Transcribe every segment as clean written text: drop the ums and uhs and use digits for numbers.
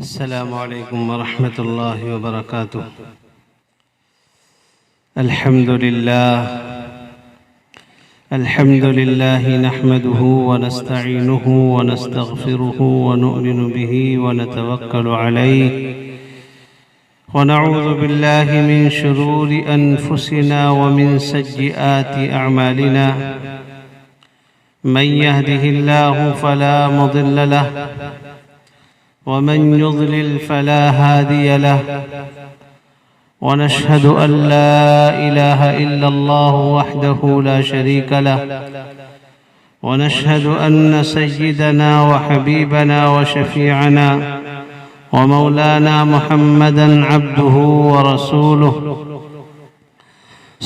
अस्सलामु अलैकुम वरहमतुल्लाहि वबरकातुह। अल्हम्दुलिल्लाह नहमदुहु व नस्तईनुहु व नस्तगफिरुहु व नु'मिनु बिही व नतवक्कलु अलैहि व नऊज़ु बिल्लाहि मिन शुरूरि अनफुसिना व मिन सय्यिआति अअमालिना। मन यहदिहिल्लाहु फला मुदिल्ल लह वमन युज़लिल फला हादिय लह वनशहदु अन ला इलाहा इल्लल्लाह वहदहु ला शरीक लह वनशहदु अन्न सय्यिदना व हबीबना व शफीअना व मौलाना मुहम्मदन अब्दुहु व रसूलुहु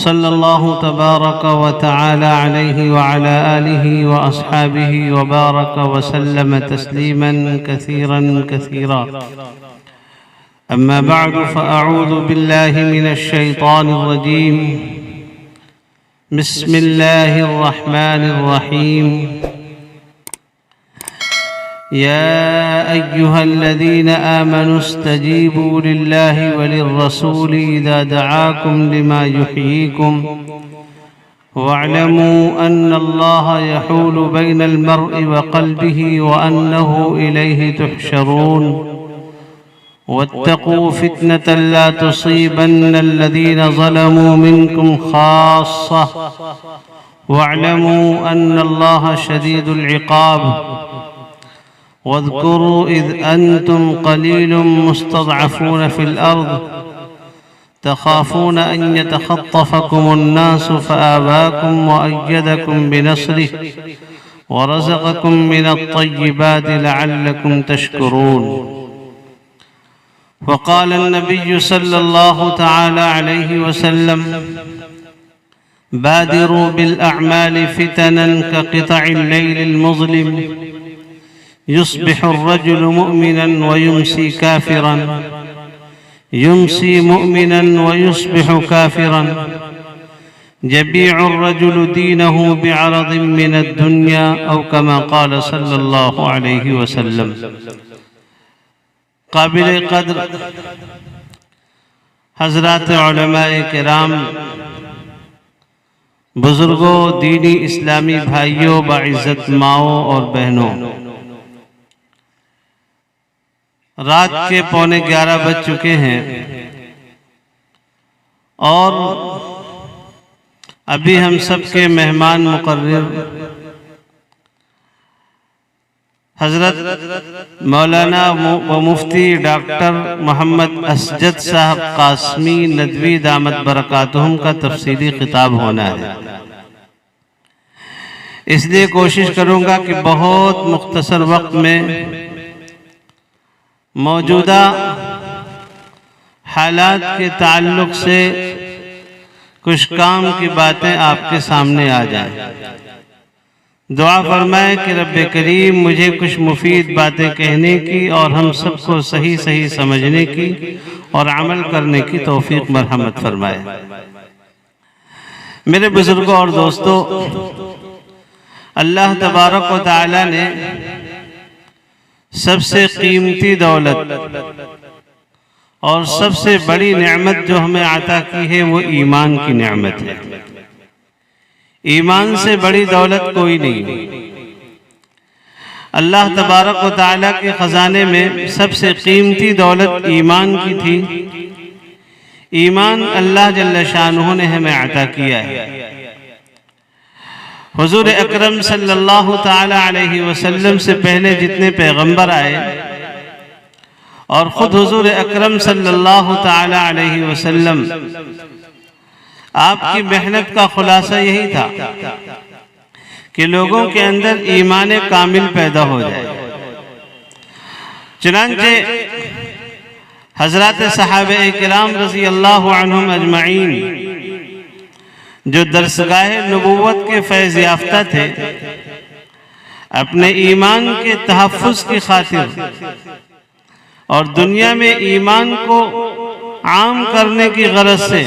सल्लल्लाहु तबारक व तआला अलैहि व अला आलिहि व अस्हाबिहि व बारक व सल्लम तस्लीमन कसीरन कसीरा। अम्मा बअदु फ़अऊज़ु बिल्लाहि मिनश शैतानिर रजीम। बिस्मिल्लाहिर रहमानिर रहीम। या अय्युहल्लज़ीना आमनु इस्तजीबू लिल्लाहि व लिर्रसूलि इज़ा दआकुम लिमा युहयीकुम वअलमू अन्नल्लाहा यहूलु बैनल मर्इ व क़ल्बिहि व अन्नहु इलैहि तुहशरून। वत्तक़ू फितनतन ला तुसीबन्नल्लज़ीना ज़लमू मिनकुम ख़ास्सा वअलमू अन्नल्लाहा शदीदुल इक़ाब। वज़्कुरू इज़ अंतुम क़लीलुम मुस्तज़अफ़ून फ़िल अर्ज़ तख़ाफ़ून अन यतख़त्तफ़कुमुन्नासु फ़आवाकुम व अय्यदकुम बिनस्रिहि व रज़क़कुम मिनत्तय्यिबाति लअल्लकुम तशकुरून। वक़ाल अन्नबिय्यु सल्लल्लाहु तआला अलैहि वसल्लम बादिरू बिल अअमालि फितनन कक़ितइल लैलिल मुज़लिम युस्बिहु अर्रजुलु मुअमिनन व युमसी काफ़िरन युमसी मुअमिनन व युस्बिहु काफ़िरन यबीउ अर्रजुलु दीनहु बिअरदिन मिनद दुन्या औ कमा क़ाल सल्लल्लाहु अलैहि वसल्लम। काबिल क़द्र हज़रात उलमाए किराम, बुज़ुर्गों, दीनी इस्लामी भाइयों, बाइज़्ज़त माओं और बहनों, रात के 11:15 बज चुके हैं और अभी हम सबके मेहमान मुकर्रर हज़रत मौलाना व मुफ्ती डॉक्टर मोहम्मद असजद साहब कासमी नदवी दामत बरकातुहुम का तफसीली खिताब होना है। इसलिए कोशिश करूँगा कि बहुत मुख्तसर वक्त में मौजूदा हालात के ताल्लुक़ से कुछ काम की बातें आपके सामने आ जाएं। दुआ फरमाए कि रब्बे करीम मुझे कुछ मुफीद बातें कहने की और हम सबको सही सही समझने की और अमल करने की तौफीक मरहमत फरमाए। मेरे बुजुर्गों और दोस्तों, अल्लाह तबारक व तआला ने सबसे कीमती दौलत और सबसे बड़ी नेमत जो हमें अता की है वो ईमान की नेमत है। ईमान से बड़ी दौलत कोई नहीं। अल्लाह तबारक व तआला के ख़ज़ाने में सबसे कीमती दौलत ईमान की थी। ईमान अल्लाह जल्ल शानुहु ने हमें अता किया है। हुज़ूर अकरम सल्लल्लाहु तआला अलैहि वसल्लम से पहले जितने पैगंबर आए और ख़ुद हुज़ूर अकरम सल्लल्लाहु तआला अलैहि वसल्लम, आपकी मेहनत का खुलासा यही था कि लोगों के अंदर ईमान कामिल पैदा हो जाए। चुनांचे हज़रात सहाबे किराम रज़ी अल्लाहु अन्हुम अजमईन जो दरसगाह नबुव्वत के फैज़ याफ्ता थे, अपने ईमान के तहफ़्फ़ुज़ की खातिर और दुनिया में ईमान को आम करने की गरज से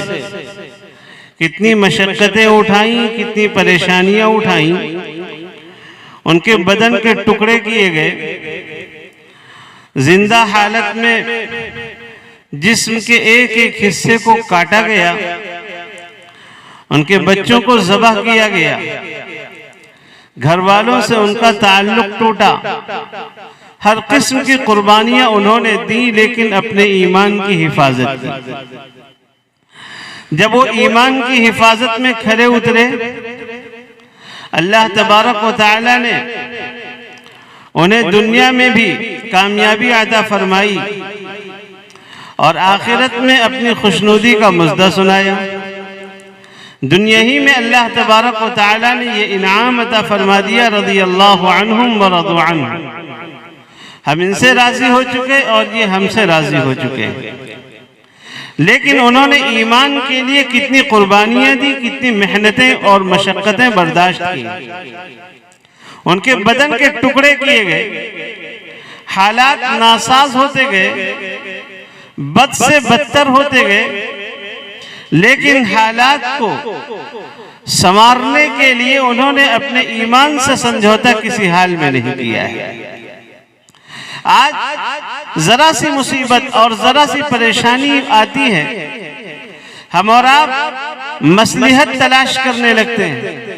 कितनी मशक्क़तें उठाई, कितनी परेशानियां उठाई, उनके बदन के टुकड़े किए गए, जिंदा हालत में जिस्म के एक एक हिस्से को काटा गया, उनके बच्चों को ज़बह किया गया, घर वालों से उनका ताल्लुक टूटा, हर किस्म की कुर्बानियां उन्होंने दी, लेकिन अपने ईमान की हिफाजत की। जब वो ईमान की हिफाजत में खरे उतरे, अल्लाह तबारक व तआला ने उन्हें दुनिया में भी कामयाबी अता फरमाई और आखिरत में अपनी खुशनुदी का मुज़्दा सुनाया। दुनिया ही में अल्लाह तबारक व तआला ने ये इनाम अता फरमा दिया, रज़ियल्लाहु अन्हुम व रज़ू अन्हु, हम इनसे राजी हो चुके और ये हमसे राजी हो चुके हैं। लेकिन उन्होंने ईमान के लिए कितनी कुर्बानियां दी, कितनी मेहनतें और मशक्क़तें बर्दाश्त की। उनके बदन के टुकड़े किए गए, हालात नासाज होते गए, बद से बदतर होते गए, लेकिन हालात को संवारने के लिए उन्होंने अपने ईमान से समझौता किसी हाल में नहीं किया है। आज जरा सी मुसीबत और जरा सी परेशानी आती है, हम और आप मसलिहत तलाश करने लगते हैं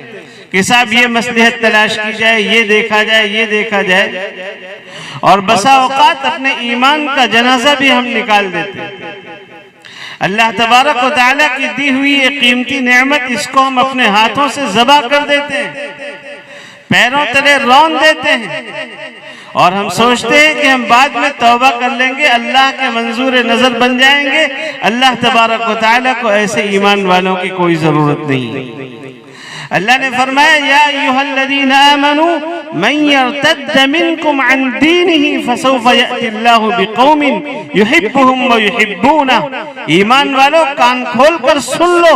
कि साहब ये मसलिहत तलाश की जाए, ये देखा जाए, ये देखा जाए, और बसा औकात अपने ईमान का जनाजा भी हम निकाल देते हैं। अल्लाह तबारक व तआला की दी हुई ये कीमती नेमत, इसको हम अपने हाथों से ज़बा कर देते हैं, पैरों तले रौंद देते हैं और हम सोचते हैं कि हम बाद में तौबा कर लेंगे, अल्लाह के मंजूर नजर बन जाएंगे। अल्लाह तबारक व तआला को ऐसे ईमान वालों की कोई जरूरत नहीं। अल्लाह ने फरमाया, या अय्युहल्लज़ीना आमनू मन यर्तद्द मिनकुम अन दीनिही फसौफ यअतिल्लाहु बिकौमिन युहिब्बुहुम व युहिब्बूनहु। ईमान वालों, कान खोल कर सुन लो,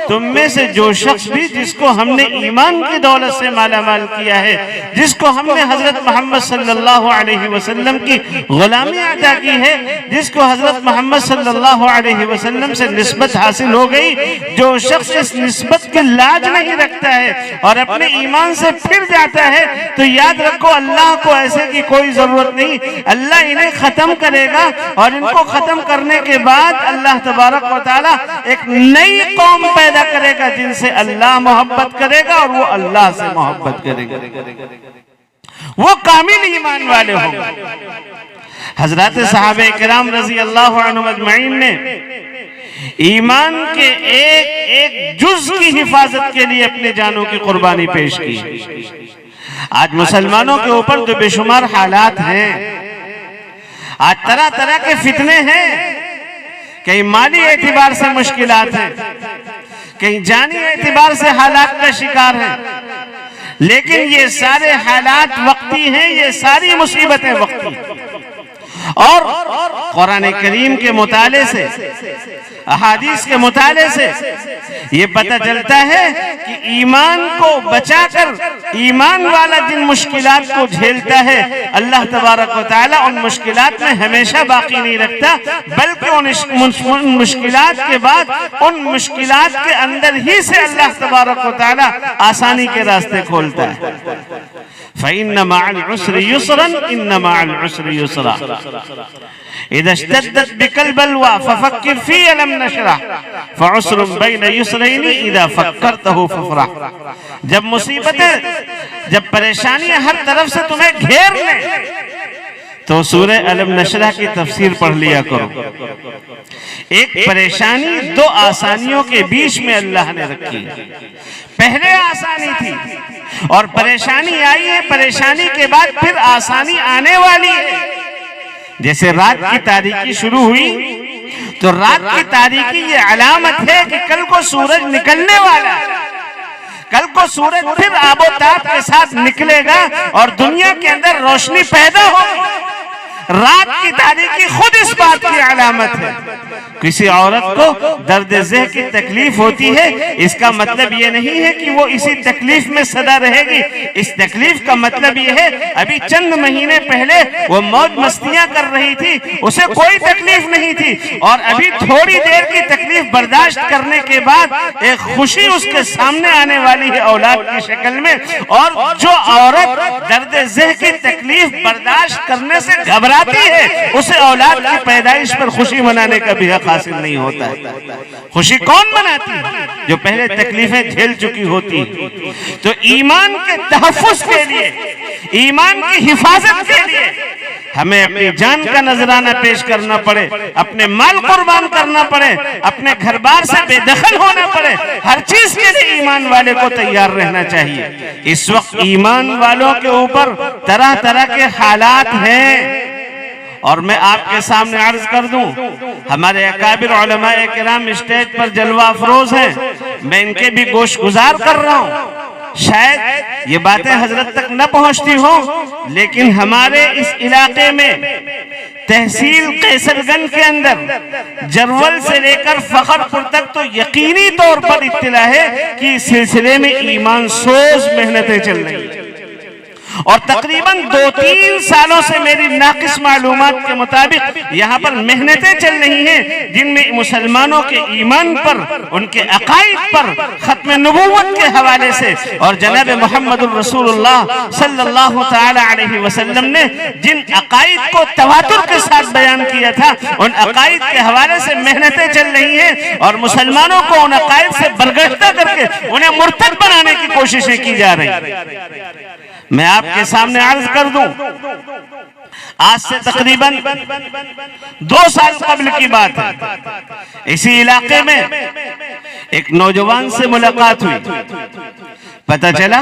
तुम में से जो शख्स भी जिसको हमने ईमान की दौलत से मालामाल किया है, जिसको हमने हजरत मोहम्मद सल्लल्लाहु अलैहि वसल्लम की गुलामी अदा की है, जिसको हजरत मोहम्मद सल्लल्लाहु अलैहि वसल्लम से निस्बत हासिल हो गई, जो शख्स इस निस्बत की लाज नहीं रखता है और अपने ईमान से फिर जाता है, तो याद रखो अल्लाह को ऐसे की कोई जरूरत नहीं। अल्लाह इन्हें खत्म करेगा और इनको खत्म करने के बाद अल्लाह तबारक व तआला एक नई कौम पैदा करेगा जिनसे अल्लाह मोहब्बत करेगा और वो अल्लाह से मोहब्बत करेगा, वो कामिल ईमान वाले होंगे। हजरत सहाबे किराम रजी अल्लाह अन्हुम अजमईन ने ईमान के एक एक जुज की हिफाजत के लिए अपने जानों की कुर्बानी पेश की। आज मुसलमानों के ऊपर तो बेशुमार हालात हैं, आज तरह तरह के फितने हैं, कहीं माली एतबार से मुश्किलात हैं, कहीं जानी एतबार से हालात का शिकार हैं, लेकिन ये सारे हालात वक्ती हैं, ये सारी मुसीबतें वक्ती। और कुरान करीम के मुताले से, अहादीस के मुताले से ये पता चलता है कि ईमान को बचाकर ईमान वाला जिन मुश्किलात को झेलता है, अल्लाह तबारक व तआला उन मुश्किलात में हमेशा बाकी नहीं रखता, बल्कि उन मुश्किलात के बाद उन मुश्किलात के अंदर ही से अल्लाह तबारक व तआला आसानी के रास्ते खोलता है। फ़इन्न मअल उसरि युसरन इन्न मअल उसरि युसरा, इज़ा इश्तद्दत बिकल बलवा फफक्किर फी अलम नशरह फउस्रुन बैन युसरैनि इज़ा फक्करतहु फफरह। जब मुसीबतें, जब परेशानियां हर तरफ से तुम्हें घेर लें, तो सूरह अलम नशरह की तफसीर पढ़ लिया करो। एक परेशानी दो आसानियों के बीच में अल्लाह ने रखी। पहले आसानी थी और परेशानी आई है, परेशानी के बाद फिर आसानी आने वाली है। जैसे रात की तारीकी शुरू हुई, तो रात की तारीकी ये अलामत है कि कल को सूरज निकलने वाला है, कल को सूरज फिर आबोताब के साथ निकलेगा और दुनिया के अंदर रोशनी पैदा होगी। रात की तारीकी खुद इस बात की अलामत है। किसी औरत को दर्द ज़ेह की तकलीफ होती है, इसका मतलब ये नहीं है कि वो इसी तकलीफ में सदा रहेगी। इस तकलीफ का मतलब ये है, अभी चंद महीने पहले वो मौज मस्तियां कर रही थी, उसे कोई तकलीफ नहीं थी, और अभी थोड़ी देर की तकलीफ बर्दाश्त करने के बाद एक खुशी उसके सामने आने वाली है औलाद की शक्ल में। और जो औरत दर्द ज़ेह की तकलीफ बर्दाश्त करने से घबरा घबराती है, उसे औलाद की पैदाइश पर खुशी मनाने का भी हक हासिल नहीं होता है। खुशी कौन मनाती है? जो पहले तकलीफें झेल चुकी होती। तो ईमान के तहफ्फुज़ के लिए, ईमान की हिफाजत के लिए हमें अपनी जान का नजराना पेश करना पड़े, अपने माल कुर्बान करना पड़े, अपने घर बार से बेदखल होना पड़े, हर चीज के लिए ईमान वाले को तैयार रहना चाहिए। इस वक्त ईमान वालों के ऊपर तरह तरह के हालात हैं और मैं आपके सामने अर्ज कर दूं, हमारे अकाबिर उलमाए किराम स्टेज पर जलवा अफरोज हैं, मैं इनके भी गोशगुजार कर रहा हूं। शायद ये बातें हजरत तक न पहुंचती हो, लेकिन हमारे इस इलाके में तहसील कैसरगंज के अंदर जरवल से लेकर फखरपुर तक तो यकीनी तौर पर इत्तिला है कि इस सिलसिले में ईमान सोज मेहनतें चल रही हैं और तकरीबन 2-3 सालों से मेरी नाकिस मालूमात के मुताबिक यहाँ पर मेहनतें चल रही हैं, जिनमें मुसलमानों के ईमान पर, उनके अकाइद पर, खत्म नबूवत के हवाले से और जनाब मुहम्मदुर रसूलुल्लाह सल्लल्लाहु तआला अलैहि वसल्लम ने जिन अकाइद को तवातुर के साथ बयान किया था, उन अकाइद के हवाले से मेहनतें चल रही हैं और मुसलमानों को उन अकाइद से बरगश्ता करके उन्हें मुर्तद बनाने की कोशिशें की जा रही हैं। मैं आपके सामने अर्ज कर दूं, आज से तकरीबन 2 साल कबल की बात है, इसी इलाके में एक नौजवान से मुलाकात हुई। पता चला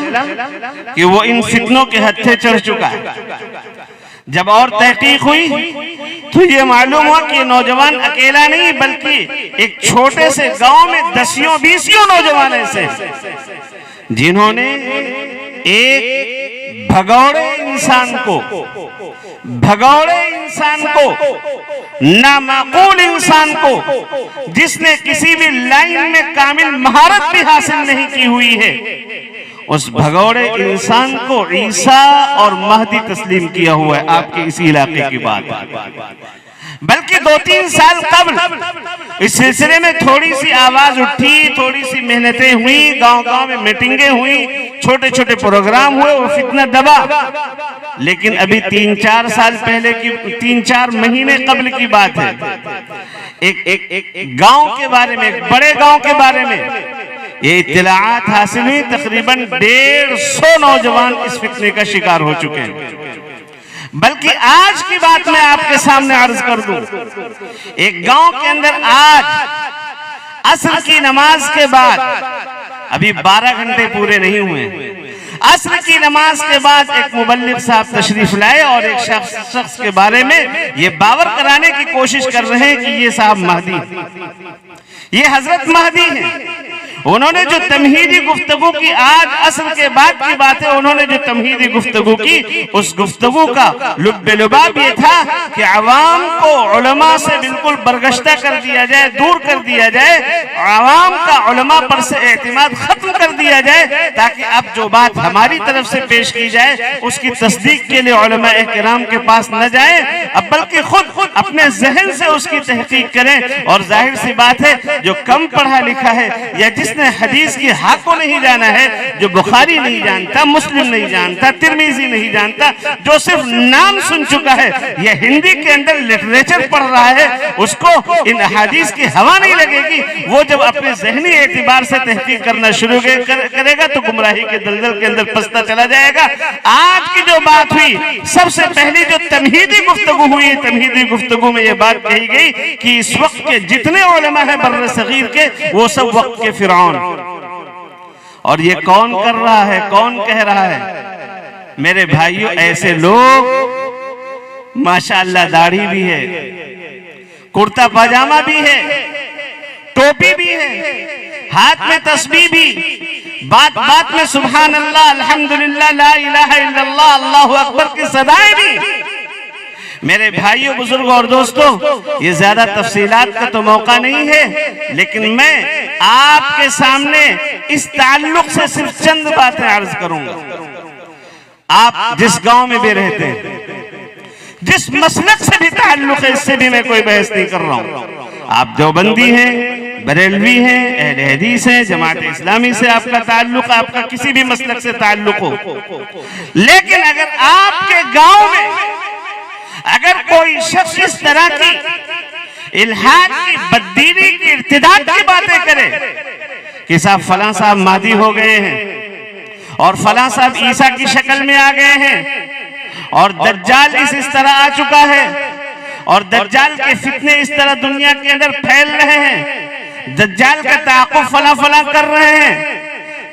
कि वो इन फितनों के हत्थे चढ़ चुका है। जब और तहकीक हुई तो ये मालूम हुआ कि नौजवान अकेला नहीं, बल्कि एक छोटे से गांव में 10-20 नौजवान ऐसे जिन्होंने एक भगौड़े इंसान को, नामाकूल इंसान को, जिसने किसी भी लाइन में कामिल महारत भी हासिल नहीं की हुई है, उस भगौड़े इंसान को ईसा और महदी तस्लीम किया हुआ है। आपके इसी इलाके की बात है। बल्कि 2-3 साल कबल इस सिलसिले में थोड़ी सी आवाज उठी, थोड़ी सी मेहनतें हुई, गांव-गांव में मीटिंगें हुई, छोटे छोटे प्रोग्राम हुए, वो फितना दबा। लेकिन अभी 3-4 साल पहले की, 3-4 महीने कबल की बात है, एक गांव के बारे में, एक बड़े गांव के बारे में ये इत्तलाआत हासिल हुई। तकरीबन 150 नौजवान इस फितने का शिकार हो चुके हैं। बल्कि आज की बात मैं आपके सामने अर्ज कर दूं, एक गांव के अंदर आज असर की नमाज के बाद, अभी 12 घंटे पूरे नहीं हुए, असर की नमाज के बाद एक मुबल्लिग साहब तशरीफ लाए और एक शख्स के बारे में ये बावर कराने की कोशिश कर रहे हैं कि ये साहब महदी, ये हजरत महदी हैं। उन्होंने जो तमहीदी गुफ्तगू की, आज असर के बाद की बात है, उन्होंने जो तमहीदी गुफ्तगू की, उस गुफ्तगू का लुब्बे-लुबाब ये था कि अवाम को उलमा से बिल्कुल बरगश्ता कर दिया जाए, दूर कर दिया जाए, अवाम का उलमा पर से एतमाद खत्म कर दिया जाए, ताकि अब जो बात हमारी तरफ से पेश की जाए उसकी तस्दीक के लिए उलमाए किराम के पास न जाए, अब बल्कि खुद अपने जहन से उसकी तहकीक करें। और जाहिर सी बात है, जो कम पढ़ा लिखा है या जिसने हदीस की हक को नहीं जाना है, जो बुखारी नहीं जानता, मुस्लिम नहीं जानता, तिरमिजी नहीं जानता, जो सिर्फ नाम सुन चुका है या हिंदी के अंदर लिटरेचर पढ़ रहा है, उसको इन हदीस की हवा नहीं लगेगी। वो जब अपने जहनी एतबार से तहकीक करना शुरू करेगा तो गुमराही के दलदल के अंदर फंसता चला जाएगा। आज की जो बात हुई, सबसे पहली जो तमहीदी गुफ्तगू हुई, तमहीदी गुफ्तगू में ये बात कही गई कि इस वक्त के जितने उलमा है बर्र सगीर के, वो सब वक्त के फिरौन। और ये कौन कर रहा है, कौन कह रहा है? मेरे भाइयों, ऐसे लोग माशाअल्लाह दाढ़ी भी है, कुर्ता पाजामा भी है, टोपी भी है, हाथ में तस्बीह भी, बात बात में सुभान अल्लाह, अल्हम्दुलिल्लाह, ला इलाहा इल्लल्लाह, अल्लाहु अकबर की सदाएं भी। मेरे भाइयों, बुजुर्गों और दोस्तों, ये ज्यादा तफसीलात का तो मौका नहीं है, लेकिन मैं आपके सामने इस ताल्लुक से सिर्फ चंद बातें अर्ज करूंगा। आप जिस गांव में भी रहते हैं, जिस मसलक से भी ताल्लुक है, इससे भी मैं कोई बहस नहीं कर रहा हूं। आप देवबंदी हैं, बरेलवी हैं, अहले हदीस हैं, जमात इस्लामी से आपका ताल्लुक, आपका किसी भी मसलक से ताल्लुक हो, लेकिन अगर आपके गांव में अगर कोई शख्स इस तरह की इल्हाद की, बददीनी की, इर्तिदाद की बातें करे कि साहब फलां साहब मादी हो गए हैं और फलां साहब ईसा की शक्ल में आ गए हैं और दज्जाल इस तरह आ चुका है और दज्जाल के फितने इस तरह दुनिया के अंदर फैल रहे हैं, दज्जाल का ताक़ुब फला फला कर रहे हैं,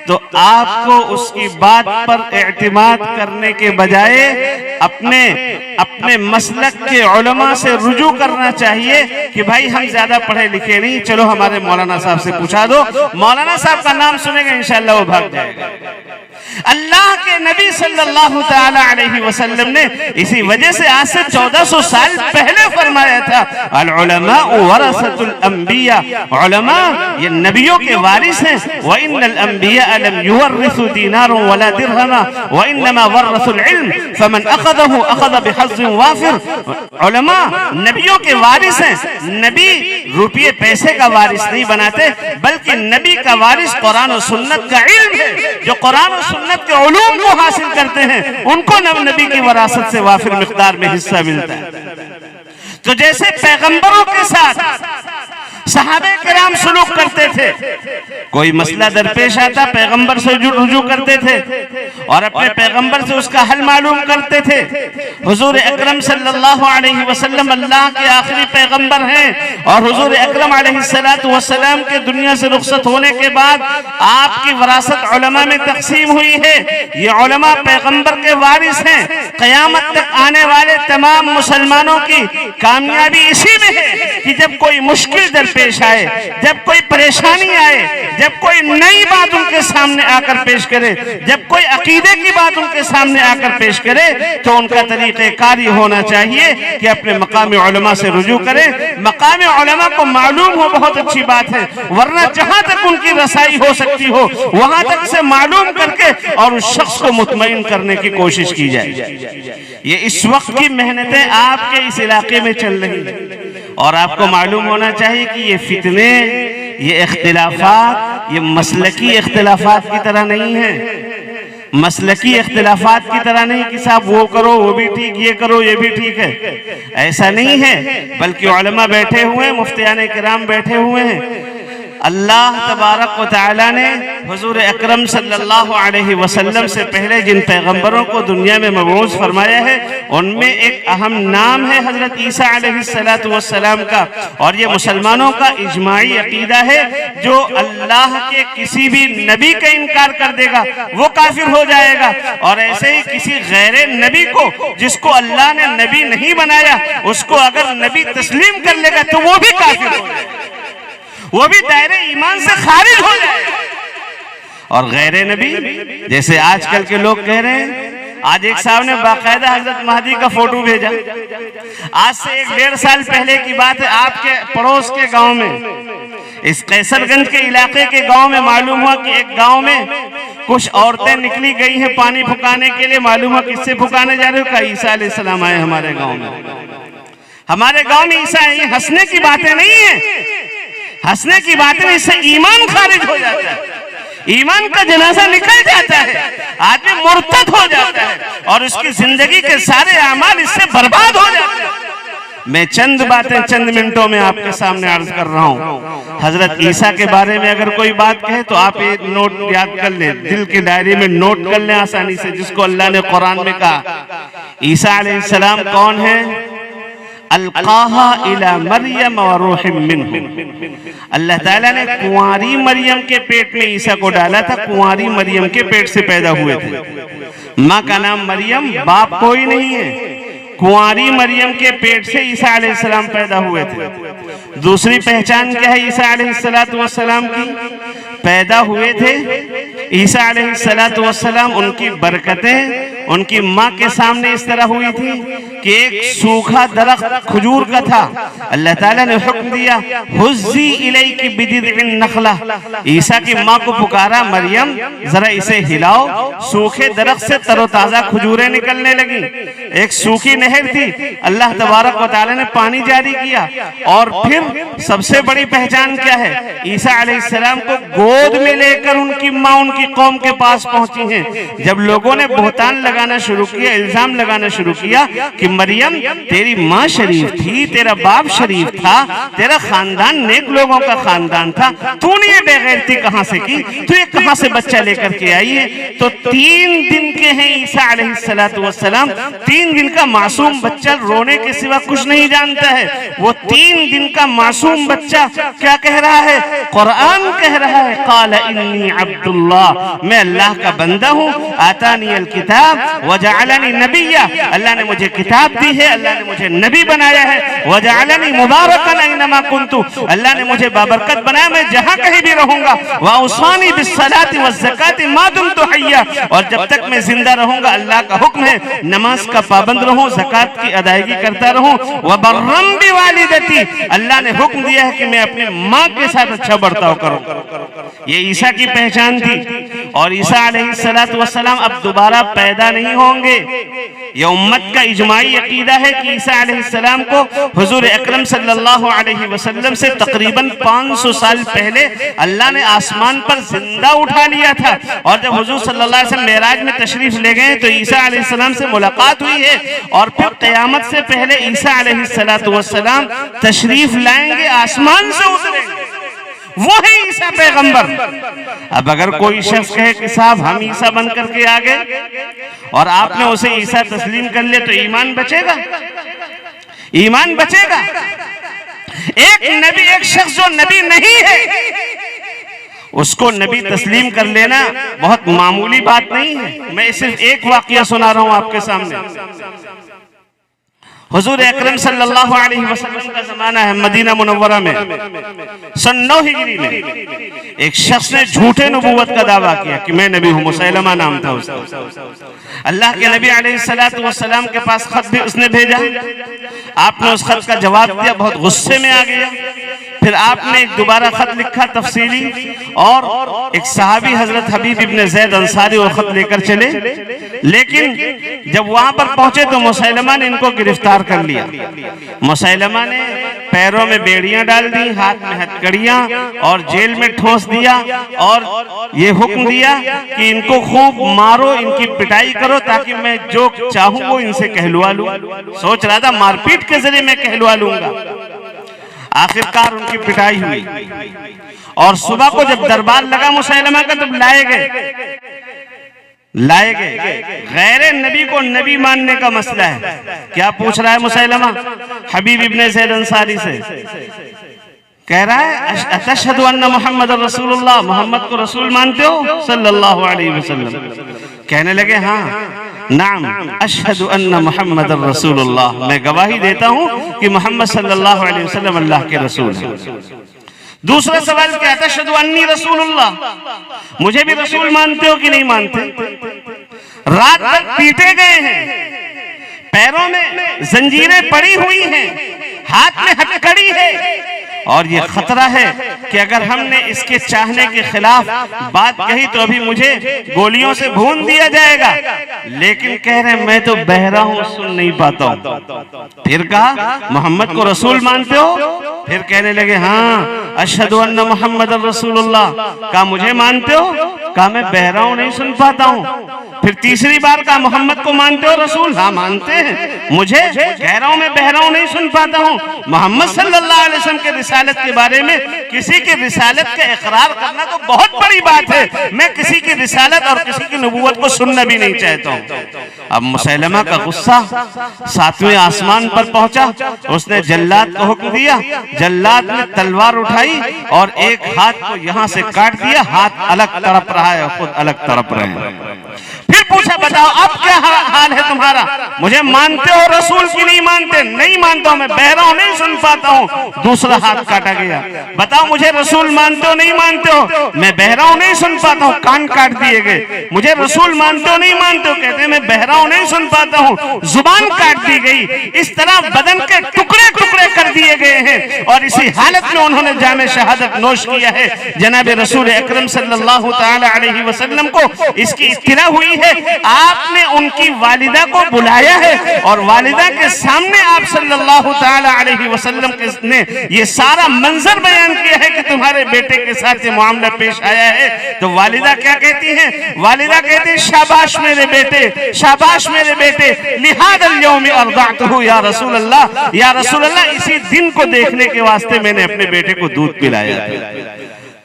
तो आपको उसकी बात पर एतमाद करने के बजाय अपने मसलक के उलमा से रुजू करना चाहिए कि भाई हम ज्यादा पढ़े लिखे नहीं, चलो हमारे मौलाना साहब से पूछा दो, मौलाना साहब का नाम सुनेगा इंशाअल्लाह वो भाग जाएगा। अल्लाह के नबी सल्लल्लाहु तआला अलैहि वसल्लम ने इसी वजह से आज से 1400 साल पहले फरमाया था, अल उलमा वरसतुल अंबिया, उलमा ये नबियों के वारिस हैं, व इन्नल अंबिया लम युवर्रिसु दीनारन वला दिरहमा व इन्नमा वरसुल इल्म फमन अखज़हु अखज़ बिहज़्ज़िन वाफिर। उलमा नबियों के वारिस हैं, नबी रुपये पैसे का वारिस नहीं बनाते, बल्कि नबी का वारिस कुरान और सुन्नत का इल्म है। जो कुरान और सुन्नत के उलूम को हासिल करते हैं उनको नबी की वरासत से वाफिर मिक़दार में हिस्सा मिलता है। तो जैसे पैगंबरों के साथ सहाबे किराम सुलूक करते थे, कोई मसला दरपेश आता पैगंबर से रुजू करते थे और अपने पैगंबर से उसका हल मालूम करते थे। हुजूर अकरम सल्लल्लाहु अलैहि वसल्लम अल्लाह के आखिरी पैगंबर हैं और हुजूर अकरम अलैहिस्सलातु वस्सलाम के दुनिया से रुखसत होने के बाद आपकी वरासत उलमा में तकसीम हुई है। ये उलमा पैगंबर के वारिस हैं। क़यामत तक आने वाले तमाम मुसलमानों की कामयाबी इसी में है कि जब कोई मुश्किल दरपेश आए, जब कोई परेशानी आए, जब कोई नई बात उनके सामने आकर पेश करे, जब कोई अकीदे की बात उनके सामने आकर पेश करे, तो उनका तरीक़ेकारी होना चाहिए कि अपने मकाम उलमा से रुजू करें। मकाम उलमा को मालूम हो बहुत अच्छी बात है, वरना जहां तक उनकी रसाई हो सकती हो वहां तक से मालूम करके और उस शख्स को मुतमईन करने की कोशिश की जाए। ये इस वक्त की मेहनतें आपके इस इलाके में चल रही हैं और आपको मालूम होना चाहिए कि ये फितने, ये इख्तिलाफात, ये मसलकी इख्तिलाफात की तरह नहीं है। मसलकी इख्तिलाफात की तरह नहीं कि साहब वो करो वो भी ठीक, ये करो ये भी ठीक है, ऐसा नहीं है। बल्कि उलमा बैठे हुए हैं, मुफ्तियान किराम बैठे हुए हैं। अल्लाह तबारक व तआला ने हुजूर अकरम सल्लल्लाहु अलैहि वसल्लम से पहले जिन पैगंबरों को दुनिया में मबऊस फरमाया है उनमें एक अहम नाम है हजरत ईसा अलैहिस्सलातु वस्सलाम का। और ये मुसलमानों का इजमाई अकीदा है, जो अल्लाह के किसी भी नबी का इनकार कर देगा वो काफिर हो जाएगा, और ऐसे ही किसी गैर नबी को जिसको अल्लाह ने नबी नहीं बनाया उसको अगर नबी तस्लीम कर लेगा तो वो भी काफिर हो जाएगा, वो भी दायरे ईमान से खारिज हो जाएगा। और गैर नबी जैसे आजकल के लोग कह रहे हैं, आज एक साहब ने बाकायदा हजरत महदी का फोटो भेजा, आज से 1-1.5 साल पहले की बात है। आपके पड़ोस के गांव में, इस कैसरगंज के इलाके के गांव में मालूम हुआ कि एक गांव में कुछ औरतें निकली गई हैं पानी फुकाने के लिए। मालूम हुआ किससे फुकाने जा रहे हो? कहा ईसा अलैहिस्सलाम आए हमारे गाँव में। हमारे गाँव में ईसा है। हंसने की बातें नहीं है, हंसने की बातें, इससे ईमान खारिज हो जाता है, ईमान का जनाजा निकल जाता है, आदमी मुर्तद हो जाता है और उसकी जिंदगी के सारे अमाल इससे बर्बाद हो जाते हैं। मैं चंद बातें चंद मिनटों में आपके सामने अर्ज कर रहा हूँ। हजरत ईसा के बारे में अगर कोई बात कहे तो आप एक नोट याद कर लें, दिल की डायरी में नोट कर लें आसानी से, जिसको अल्लाह ने कुरान में कहा ईसा अलैहिस्सलाम कौन है? अलकाहा इला मरियम व रूहिम मिन्हु। अल्लाह ताला ने कुंवारी मरियम के पेट में ईसा को डाला था। कुंवारी मरियम के पेट से पैदा हुए थे। माँ का नाम मरियम, बाप कोई नहीं है। कुंवारी मरियम के पेट से ईसा अलैहिस्सलाम पैदा हुए थे। दूसरी पहचान क्या है ईसा अलैहिस्सलातु वस्सलाम की? पैदा हुए थे ईसा अलैहिस्सलातु वस्सलाम, उनकी बरकतें उनकी माँ के सामने इस तरह हुई थी कि एक सूखा दरख्त खजूर का था, अल्लाह ताला ने हुक्म दिया हुज़्ज़ी इलैकी बिजिज़्इन नखला। ईसा की माँ को पुकारा, मरियम जरा इसे हिलाओ। सूखे दरख्त से तरोताजा खजूरें निकलने लगी। एक सूखी नहर थी, अल्लाह तबारक व तआला ने पानी जारी किया। और फिर सबसे बड़ी पहचान क्या है? ईसा अलैहिस्सलाम को गोद में लेकर उनकी माँ उनकी कौम के पास पहुंची हैं। जब लोगों ने बहतान लगाना शुरू किया, इल्जाम लगाना शुरू किया कि मरियम तेरी माँ शरीफ थी, तेरा बाप शरीफ था, तेरा खानदान नेक लोगों का खानदान था, तूने ये बेगैरती कहां से की, तू ये कहां से बच्चा लेकर के आई है? तो 3 दिन के हैं ईसा अलैहिस्सलातु वस्सलाम, 3 दिन का मासूम बच्चा रोने के सिवा कुछ नहीं जानता है। वो 3 दिन का मासूम बच्चा क्या कह रहा है? कुरान कह रहा है, क़ाला इन्नी अब्दुल्लाह, मैं अल्लाह का बंदा हूँ, आतानी अल किताब वजअलनी नबिय्या, अल्लाह ने मुझे किताब दी है, अल्लाह ने मुझे नबी बनाया है, वजअलनी मुबारकन ऐनमा कुन्तु, अल्लाह ने मुझे बाबरकत बनाया, मैं जहां कहीं भी रहूंगा, वऔसानी बिस्सलाति वज़्ज़काति मा दुम्तु हय्या, और जब तक मैं जिंदा रहूंगा अल्लाह का हुक्म है नमाज का पाबंद रहूं, ज़कात की अदायगी करता रहूं, व बर्रम बिवालिदती, अल्लाह ने हुक्म दिया है कि मैं अपनी माँ के साथ अच्छा बर्ताव करूं। ये ईसा की पहचान थी। और ईसा अलैहिस्सलातु वस्सलाम अब दोबारा पैदा नहीं होंगे। यह उम्मत का इजमाई अकीदा है कि ईसा अलैहिस्सलाम को हुजूर अकरम सल्लल्लाहु अलैहि वसल्लम से तकरीबन 500 साल पहले अल्लाह ने आसमान पर जिंदा उठा लिया था। और जब हुजूर सल्लल्लाहु अलैहि वसल्लम मेराज में तशरीफ ले गए तो ईसा अलैहिस्सलाम से मुलाकात हुई है। और फिर क़यामत से पहले ईसा अलैहिस्सलातु वस्सलाम तशरीफ लाएंगे, आसमान से उतरेंगे, वो है ईसा पैगंबर। अब अगर कोई शख्स कहे कि साहब हम ईसा बन करके आ गए और आपने उसे ईसा तस्लीम कर लिया, तो ईमान बचेगा? ईमान बचेगा? एक नबी, एक शख्स जो नबी नहीं है, उसको नबी तस्लीम कर लेना बहुत मामूली बात नहीं है। मैं सिर्फ एक वाकया सुना रहा हूं आपके सामने। हुजूर अकरम सल्लल्लाहु अलैहि वसल्लम का जमाना है, मदीना मुनव्वरा में सन 9 हिजरी में एक शख्स ने झूठे नबूवत का दावा किया कि मैं नबी हूं। मुसैलमा नाम था उसका। अल्लाह के नबी अलैहिस्सलातु वस्सलाम के पास खत भी उसने भेजा। आपने उस खत का जवाब दिया, बहुत गुस्से में आ गया। फिर आपने एक दोबारा खत लिखा तफसीली, और एक सहाबी हजरत हबीब इब्न ज़ैद अंसारी वो खत लेकर चले। लेकिन जब वहां पर पहुंचे तो मुसैलमा ने इनको गिरफ्तार कर लिया। मुसैलमा ने पैरों में बेड़ियां डाल दी, हाथ में हथकड़ियां, और जेल में ठोंस दिया, और ये हुक्म दिया कि इनको खूब मारो, इनकी पिटाई करो, ताकि मैं जो चाहूं वो इनसे कहलवा लूं। सोच रहा था मारपीट के जरिए मैं कहलवा लूंगा। आखिरकार उनकी पिटाई हुई, और सुबह को जब दरबार लगा मुसैलमा का, तब लाए गए। गैर नबी को नबी मानने का मसला है। क्या पूछ रहा है मुसैलमा हबीब इब्ने ज़ैद अंसारी से? कह रहा है अतशहदु अन्ना मुहम्मदुर रसूलुल्लाह, मोहम्मद को रसूल मानते हो सल्लल्लाहु अलैहि वसल्लम? कहने लगे हाँ नाम अशहदु अन्ना मुहम्मदुर रसूलुल्लाह, मैं गवाही देता हूँ कि मोहम्मद सल्लल्लाहु अलैहि वसल्लम अल्लाह के रसूल हैं। दूसरा सवाल क्या था? अशहदु अन्नी रसूलुल्लाह, मुझे भी रसूल मानते हो कि नहीं मानते? रात तक पीटे गए हैं, पैरों में जंजीरें पड़ी हुई हैं, हाथ में हथकड़ी है, और ये खतरा है कि अगर हमने इसके चाहने के खिलाफ बात कही तो अभी मुझे गोलियों से भून दिया जाएगा। लेकिन कह रहे हैं मैं तो बहरा हूं, सुन नहीं पाता हूं। फिर कहा मोहम्मद को रसूल मानते हो? फिर कहने लगे हाँ अशहदु अन्ना मुहम्मदुर रसूलुल्लाह। कहा मुझे मानते हो? कहा मैं बहरा हूं, नहीं सुन पाता हूं। फिर तीसरी बार कहा मोहम्मद को मानते हो रसूल? हाँ मानते हैं। मुझे कह रहा हूं मैं बहरा हूं, नहीं सुन पाता हूं। मोहम्मद सल्लल्लाहु अलैहि वसल्लम के रिसालत के बारे में किसी की रिसालत का इकरार करना तो बहुत बड़ी बात है। मैं किसी की रिसालत और किसी की नबूवत को सुनना भी नहीं चाहता हूं। अब मुसैलमा का गुस्सा 7वें आसमान पर पहुंचा। उसने जल्लाद को हुक्म दिया। जल्लाद ने तलवार उठाई और एक हाथ को यहां से काट दिया। हाथ अलग तड़प रहा है, खुद अलग तड़प रहे हैं। फिर पूछा बताओ अब क्या हाल है तुम्हारा? मुझे मानते हो रसूल की नहीं मानते? नहीं मानता हूं, मैं बहरा हूं, नहीं सुन पाता हूं। दूसरा हाथ काटा गया। बताओ मुझे रसूल मानते हो नहीं मानते हो? मैं बहरा हूं, नहीं सुन पाता हूं। कान काट दिए गए। मुझे रसूल मानते हो नहीं मानते हो? कहते हैं मैं बहरा हूं, नहीं सुन पाता हूं। जुबान काट दी गई। इस तरह बदन के टुकड़े टुकड़े कर दिए गए हैं। और इसी हालत में उन्होंने जामे शहादत नोश किया है। जनाब रसूल अकरम सल्लल्लाहु ताला अलैहि वसल्लम को इसकी इत्तला हुई है। आपने उनकी वालिदा को बुलाया है और वालिदा के सामने आप सल्लल्लाहु ताला अलैहि वसल्लम ने ये सारा मंजर बयान किया है कि तुम्हारे बेटे के साथ ये मामला पेश आया है, तो वालिदा क्या कहती हैं? वालिदा कहती है शाबाश मेरे बेटे, शाबाश मेरे बेटे, लिहादल यौम अर्दातहु या रसूल अल्लाह, या रसूल अल्लाह, इसी दिन को देखने के वास्ते मैंने अपने बेटे को दूध पिलाया था।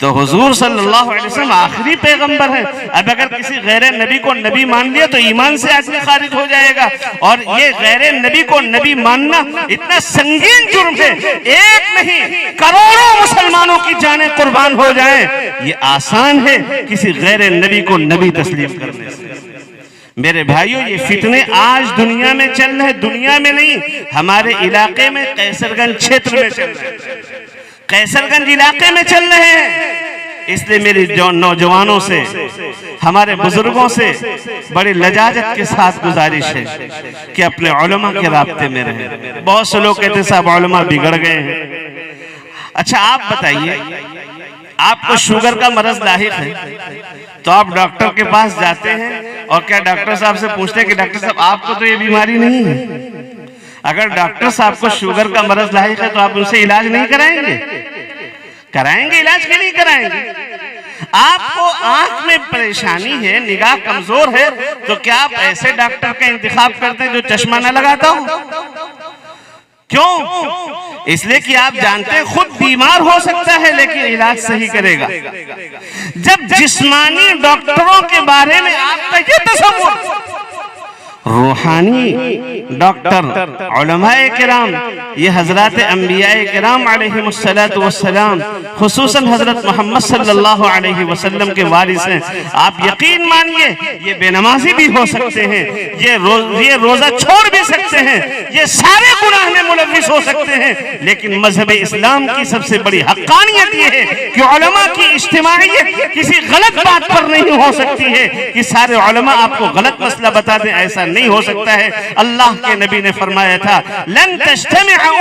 तो हुजूर सल्लल्लाहु अलैहि वसल्लम आखिरी पैगंबर है। अब अगर किसी गैर नबी को नबी मान लिया तो ईमान से आदमी खारिज हो जाएगा, और ये गैर नबी को नबी मानना इतना संगीन जुर्म है, एक नहीं करोड़ों मुसलमानों की जानें कुर्बान हो जाएं, ये आसान है किसी गैर नबी को नबी तस्लीम करने से। मेरे भाइयों, ये फितने आज दुनिया में चल रहे हैं, दुनिया में नहीं, हमारे इलाके में कैसरगंज क्षेत्र में चल रहे हैं, कैसरगंज इलाके में चल रहे हैं। इसलिए मेरी नौजवानों से, हमारे बुजुर्गों से बड़ी लजाजत के साथ गुजारिश है कि अपने उलमा के राब्ते में रहें। बहुत से लोग कहते हैं साहब उलमा बिगड़ गए हैं। अच्छा आप बताइए, आपको शुगर का मरज लाहिक है तो आप डॉक्टर के पास जाते हैं और क्या डॉक्टर साहब से पूछते हैं कि डॉक्टर साहब आपको तो ये बीमारी नहीं है? अगर डॉक्टर साहब को शुगर का मरज लाहिक है तो आप उनसे इलाज नहीं कराएंगे? कराएंगे, इलाज क्यों नहीं कराएंगे? आपको आंख में परेशानी है, निगाह कमजोर है, तो क्या आप ऐसे डॉक्टर का इंतखाब करते हैं जो चश्मा न लगाता हो? क्यों? इसलिए कि आप जानते हैं खुद बीमार हो सकता है लेकिन इलाज सही करेगा। जब जिस्मानी डॉक्टरों के बारे में आपका ये तसव्वुर, रूहानी डॉक्टर उलमाए किराम, ये हजरत अंबियाए किराम अलैहिमुस्सलातु वस्सलाम, खुसूसन हजरत मोहम्मद सल्लल्लाहु अलैहि वसल्लम के वारिस हैं। आप यकीन मानिए ये बेनमाजी भी हो सकते हैं, ये रोजा छोड़ भी सकते हैं, ये सारे गुनाह में मुलव्विस हो सकते हैं, लेकिन मजहब इस्लाम की सबसे बड़ी हक्कानियत ये है कि उलमा की इज्तिमाइयत किसी गलत बात पर नहीं हो सकती है कि सारे उलमा आपको गलत मसला बता दें, ऐसा नहीं हो सकता है। अल्लाह के नबी ने फरमाया था लन तज्तमिअ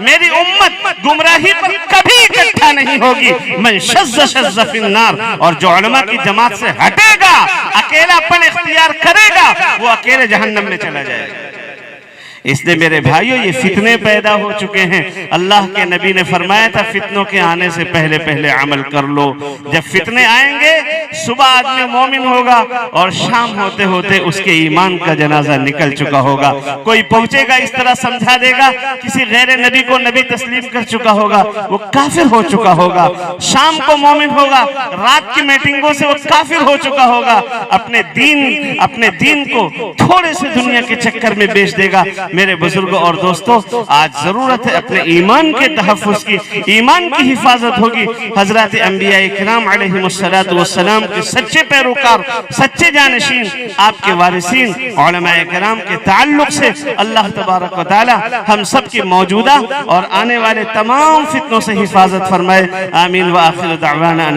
मेरी उम्मत गुमराही पर कभी इकट्ठा नहीं होगी। मन शज़्ज़ शज़्ज़ फिन्नार, और जो उलमा की जमात से हटेगा, अकेलापन इख्तियार करेगा, वो अकेले जहन्नम में चला जाएगा। इसलिए मेरे भाइयों ये फितने पैदा हो चुके हैं। अल्लाह के नबी ने फरमाया था फितनों के आने से पहले पहले अमल कर लो। जब फितने आएंगे सुबह आदमी मोमिन होगा और शाम होते होते उसके ईमान का जनाजा निकल चुका होगा। कोई पहुंचेगा इस तरह समझा देगा किसी गैर नबी को नबी तस्लीम कर चुका होगा, वो काफिर हो चुका होगा। शाम को मोमिन होगा, रात की मीटिंगों से वो काफिर हो चुका होगा। अपने दीन को थोड़े से दुनिया के चक्कर में बेच देगा। मेरे बुजुर्गों और दोस्तों, आज जरूरत है अपने ईमान के तहफ़्फ़ुज़ की, ईमान की हिफाजत होगी। हजरत अंबिया किराम अलैहिमुस्सलातु वस्सलाम के सच्चे पैरोकार, सच्चे जानशीन, आपके वारिसीन उलमाए किराम के ताल्लुक से अल्लाह तबारक व तआला हम सब की मौजूदा और आने वाले तमाम फितनों से हिफाजत फरमाए। आमीन व आखिर दावाना।